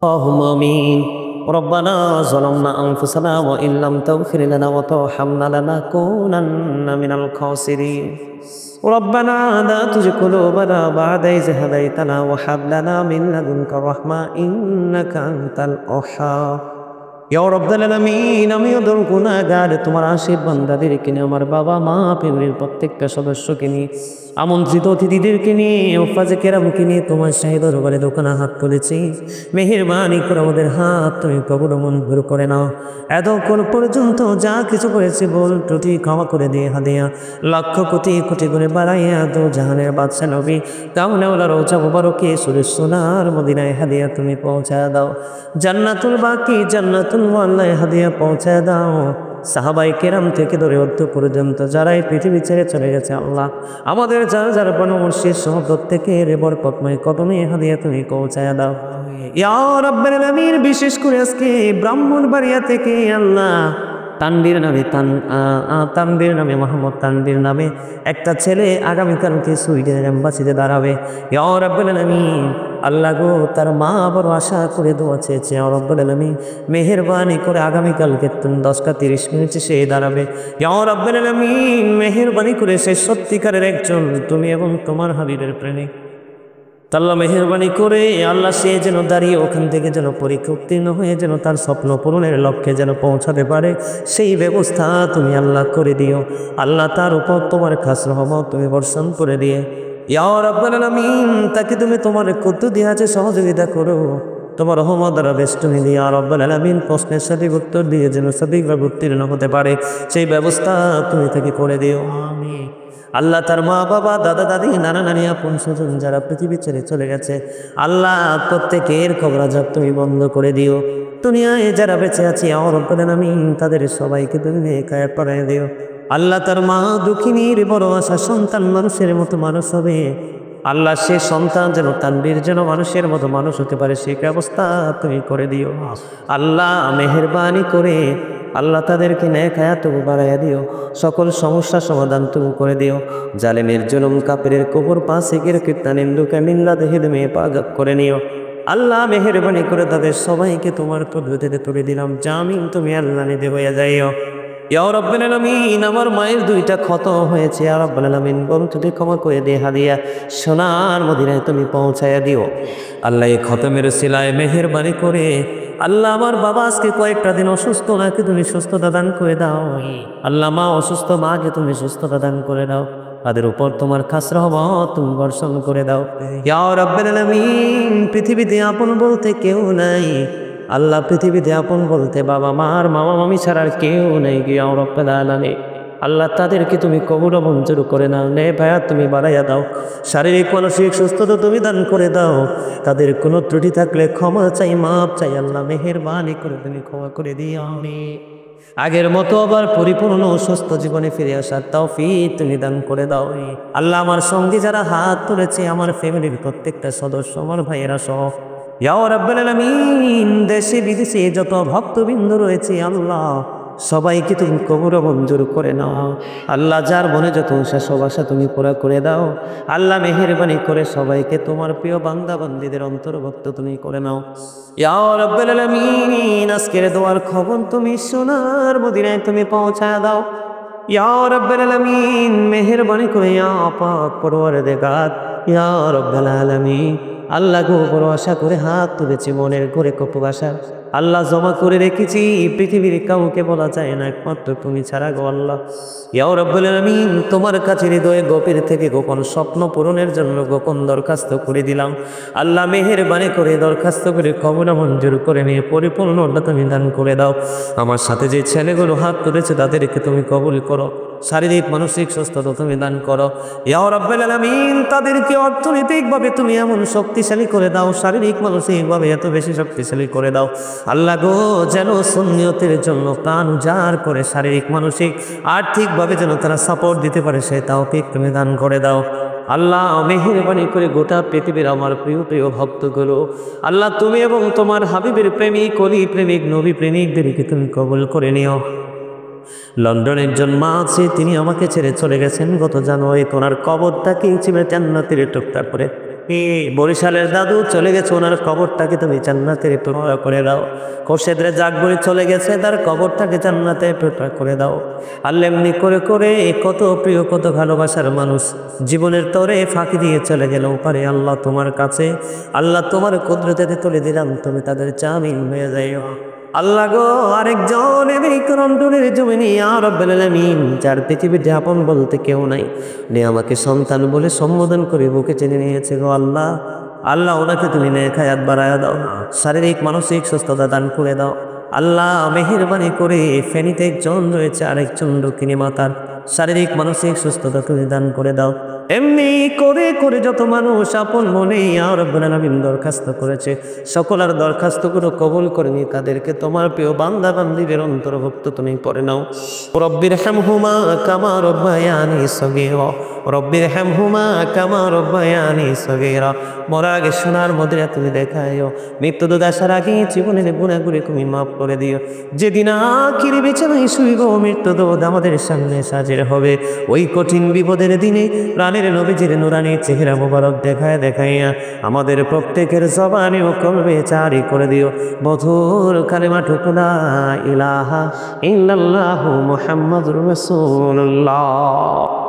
اللهم آمين. ربنا ظلمنا أنفسنا وإن لم تغفر لنا وترحمنا لنكونن من الخاسرين. ربنا لا تزغ قلوبنا بعد إذ هديتنا وهب لنا من لدنك رحمة إنك أنت الوهاب. ইয়া রব্বাল আলামিন, আমি ওদের গুনাহগার তোমার আশিক বান্দাদেরকে নিয়ে, আমার বাবা মা ফ্যামিলির প্রত্যেকটা সদস্যকে নিয়ে, আমন্ত্রিত অতিথিদেরকে নিয়ে, উফাজে কেরামকে নিয়ে তোমার শাহী দরবারে দোকানে হাত তুলেছি। মেহেরবানি করে আমাদের হাত তুমি কবুল মঞ্জুর করে নাও। এতক্ষণ পর্যন্ত যা কিছু করেছি বল ত্রুটি ক্ষমা করে দিয়ে হাদিয়া লক্ষ কোটি কোটি করে বাড়াইয়া দো জাহানের বাদশা নবী কামনেওয়ালা রওজা মুবারকে সুরেশ সোনার মদিনায় হাদিয়া তুমি পৌঁছায় দাও। জান্নাতুল বাকি জান্নাতুল মুআল্লায় হাদিয়া পৌঁছায় দাও। সাহাবাই কেরাম থেকে ধরে অর্থ পর্যন্ত যারা এই পৃথিবী ছেড়ে চলে গেছে, আল্লাহ আমাদের যারা যারা বনমর্ষির সহ প্রত্যেকের বরকতময় কদমে হাদিয়া তুমি পৌঁছায় দাও। ইয়া রাব্বাল আলামিন, বিশেষ করে আজকে ব্রাহ্মণবাড়িয়া থেকে আল্লাহ তানবীর নামে মোহাম্মদ তানবীর নামে একটা ছেলে আগামীকালকে সুইডেনের এম্বাসিতে দাঁড়াবে। ইয়া রাব্বাল আলামিন, আল্লাহ গো, তার মা বড় আশা করে দোয়া চেয়েছে। ইয়া রাব্বাল আলামিন, মেহেরবানি করে আগামীকালকে 10:30 সে দাঁড়াবে। ইয়া রাব্বাল আলামিন, মেহেরবানি করে সে সত্যিকারের একজন তুমি এবং তোমার হাবিবের প্রেমিক। আল্লাহ মেহেরবানি করে আল্লাহ সে যেন দাঁড়িয়ে ওখান থেকে যেন পরীক্ষা উত্তীর্ণ হয়ে যেন তার স্বপ্ন পূরণের লক্ষ্যে যেন পৌঁছাতে পারে, সেই ব্যবস্থা তুমি আল্লাহ করে দিও। আল্লাহ তার উপর তোমার খাস রহমত তুমি বর্ষণ করে দিয়ে ইয়া রাব্বাল আলামিন, তাকে তুমি তোমার কুদ্দু দিয়ে আছে সহযোগিতা করো, তোমার রহমত দ্বারা বেষ্টনী দিয়ে ইয়া রাব্বাল আলামিন প্রশ্নের সঠিক উত্তর দিয়ে যেন সঠিকভাবে উত্তীর্ণ হতে পারে, সেই ব্যবস্থা তুমি তাকে করে দিও। আমিন। আল্লাহ তার মা বাবা দাদা দাদি নানা নানি আপন স্বজন যারা পৃথিবী ছেড়ে চলে গেছে, আল্লাহ প্রত্যেকের খবর আজাব তুমি বন্ধ করে দিও। দুনিয়ায় যারা বেঁচে আছে ইয়া রাব্বাল আলামিন, তাদের সবাইকে তুমি নেকায়াত বানায় দিও। আল্লাহ তার মা দুঃখিনীর বড় আশা সন্তান মানুষের মতো মানুষ হবে, আল্লাহ সে সন্তান যেন তানবীর যেন মানুষের মতো মানুষ হতে পারে, সেই ব্যবস্থা তুমি করে দিও। আল্লাহ মেহেরবানি করে আল্লাহ তাদেরকে নেক হায়াত বাড়াইয়া দিও, সকল সমস্যার সমাধান তুমি করে দিও। জালেমের জুলুম কাফিরের কবর পাসিকের কীর্তনেন্দুকে মিল্লা দেহে দমে পাগক করে নিও। আল্লাহ মেহেরবানি করে তাদের সবাইকে তোমার পদ্ধতিতে তুলে দিলাম। জামিন তুমি আল্লাহ নিতে হইয়া যাইও। ইয়া রাব্বাল আলামিন, আমার মায়ের 2টা ক্ষত হয়েছে, ইয়া রাব্বাল আলামিন বন্ধুকে ক্ষমা করে দিয়ে হাদিয়া সোনার মদিনায় তুমি পৌঁছাইয়া দিও। আল্লাহ এই খতমের সিলায় মেহেরবানি করে আল্লাহ আমার বাবা আজকে কয়েকটা দিন অসুস্থ, নাকি তুমি সুস্থতা দান করে দাও। আল্লাহ মা অসুস্থ মাকে তুমি সুস্থতা দান করে দাও, তাদের উপর তোমার খাস রহমত তুমি বর্ষণ করে দাও। ইয়া রাব্বাল আলামিন, পৃথিবীতে আপন বলতে কেউ নাই, আল্লাহ পৃথিবীতে আপন বলতে বাবা মার মামা মামি ছাড়া আর কেউ নেই। ইয়া রাব্বাল আলামিন, আল্লাহ তাদেরকে তুমি কবুল মঞ্জুর করে নাও, নে ভাইয়া তুমি বাড়াইয়া দাও, শারীরিক মানসিক সুস্থতা তুমি দান করে দাও। তাদের কোনো ত্রুটি থাকলে ক্ষমা চাই, মাপ চাই, আল্লাহ মেহেরবানি করে তুমি ক্ষমা করে দিও। আমি আগের মতো আবার পরিপূর্ণ সুস্থ জীবনে ফিরে আসার তৌফিক তুমি দান করে দাও। আল্লাহ আমার সঙ্গে যারা হাত তুলেছে, আমার ফ্যামিলির প্রত্যেকটা সদস্য, আমার ভাইয়েরা সহ, ইয়া রাব্বাল আলামিন, দেশে বিদেশে যত ভক্তবৃন্দ রয়েছে আল্লাহ সবাইকে তুমি কবুল মঞ্জুর করে নাও। আল্লাহ যার মনে যত সব আশা তুমি পুরা করে দাও। আল্লাহ মেহেরবানি করে সবাইকে তোমার প্রিয় বান্দা বান্দীদের অন্তর্ভুক্ত তুমি করে নাও। ইয়া রাব্বাল আলামিন, আজকের দোয়ার খবর তুমি সোনার মদিনায় তুমি পৌঁছায় দাও। ইয়া রাব্বাল আলামিন, মেহেরবানি করে ইয়া পাক পরওয়ারদিগার, ইয়া রাব্বাল আলামিন, আল্লাহ গো, বড় আশা করে হাত তুলেছি, মনের ঘরে কত আশা আল্লাহ জমা করে রেখেছি, পৃথিবীর কাউকে বলা যায় না, একমাত্র তুমি ছাড়া গো আল্লাহ। ইয়া রাব্বাল আলামিন, তোমার কাছে হৃদয়ে গভীর থেকে গোপন স্বপ্ন পূরণের জন্য গোপন দরখাস্ত করে দিলাম। আল্লাহ মেহেরবানি করে দরখাস্ত করে কবুল মঞ্জুর করে নিয়ে পরিপূর্ণতা তুমি দান করে দাও। আমার সাথে যে ছেলেগুলো হাত তুলেছে তাদেরকে তুমি কবুল করো, শারীরিক মানসিক সুস্থতা তুমি দান করো। ইয়া রাব্বাল আলামিন, তাদেরকে অর্থনৈতিকভাবে তুমি এমন শক্তিশালী করে দাও, শারীরিক মানসিকভাবে এত বেশি শক্তিশালী করে দাও আল্লাহ গো, যেন সুন্নিয়তের জন্য প্রাণ উজাড় করে শারীরিক মানসিক আর্থিকভাবে যেন তারা সাপোর্ট দিতে পারে, সে তৌফিক তুমি দান করে দাও। আল্লাহ মেহেরবানি করে গোটা পৃথিবীর আমার প্রিয় প্রিয় ভক্তগুলো আল্লাহ তুমি এবং তোমার হাবিবের প্রেমিক, অলি প্রেমিক, নবী প্রেমিকদেরকে তুমি কবুল করে নিও। লন্ডনের একজন মা আছে, তিনি আমাকে ছেড়ে চলে গেছেন গত জানুয়ারি, ওনার কবরটাকে জান্নাতের টুকরা করে বরিশালের দাদু চলে গেছে, ওনার কবরটাকে তুমি জান্নাতের প্রেরণা করে দাও। খোরশেদের জাগবুড়ি চলে গেছে, তার কবরটাকে জান্নাতে প্রেরণা করে দাও। আল্লাহ এমনি করে করে কত প্রিয় কত ভালোবাসার মানুষ জীবনের তরে ফাঁকি দিয়ে চলে গেল পারে। আল্লাহ তোমার কাছে, আল্লাহ তোমার কুদরতে তুলে দিলাম, তুমি তাদের জামিন হয়ে যাইও। আল্লাহ গো, আরেকজন এই করন্ডলের জমিনে আর রব্বুল আলামিন, যার পৃথিবীতে আপন বলতে কেউ নাই, নে আমাকে সন্তান বলে সম্বোধন করে বুকে টেনে নিয়েছে গো আল্লাহ। আল্লাহ ওনাকে তুমি নেক হায়াত বাড়ায়া দাও, শারীরিক মানসিক সুস্থতা দান করে দাও। আল্লাহ মেহেরবানি করে ফেনীতে একজন রয়েছে, আরেকজন দক্ষিণী মাতার শারীরিক মানসিক সুস্থতা তুমি দান করে দাও। এমনি করে করে যত মানুষ আপন মনে আর রব্বুল আলামিন দরখাস্ত করেছে, সকলের দরখাস্তগুলো কবুল করে নি, তাদেরকে তোমার প্রিয় বান্দা বান্দীদের অন্তর্ভুক্ত তুমি করে নাও। রব্বির হামহুমা কামা রব্বায়ানি সগীরা, রব্বির হামহুমা কামা রব্বায়ানি সগীরা। মরার আগে সোনার মদিনা তুমি দেখাইও, মৃত্যু দুধ আসার আগে জীবনের গুণাগুলি তুমি মাফ করে দিও। যেদিন আখির বিছানায় শুইব, মৃত্যু দুধ আমাদের সামনে হাজির হবে, ওই কঠিন বিপদের দিনে প্রাণের নবীজির নুরানি চেহারা মোবারক দেখায় দেখাইয়া আমাদের প্রত্যেকের জবানে ও কলবে জারি করে দিও মধুর কালিমাটুকু লা ইলাহা ইল্লাল্লাহু মুহাম্মাদুর রাসূলুল্লাহ।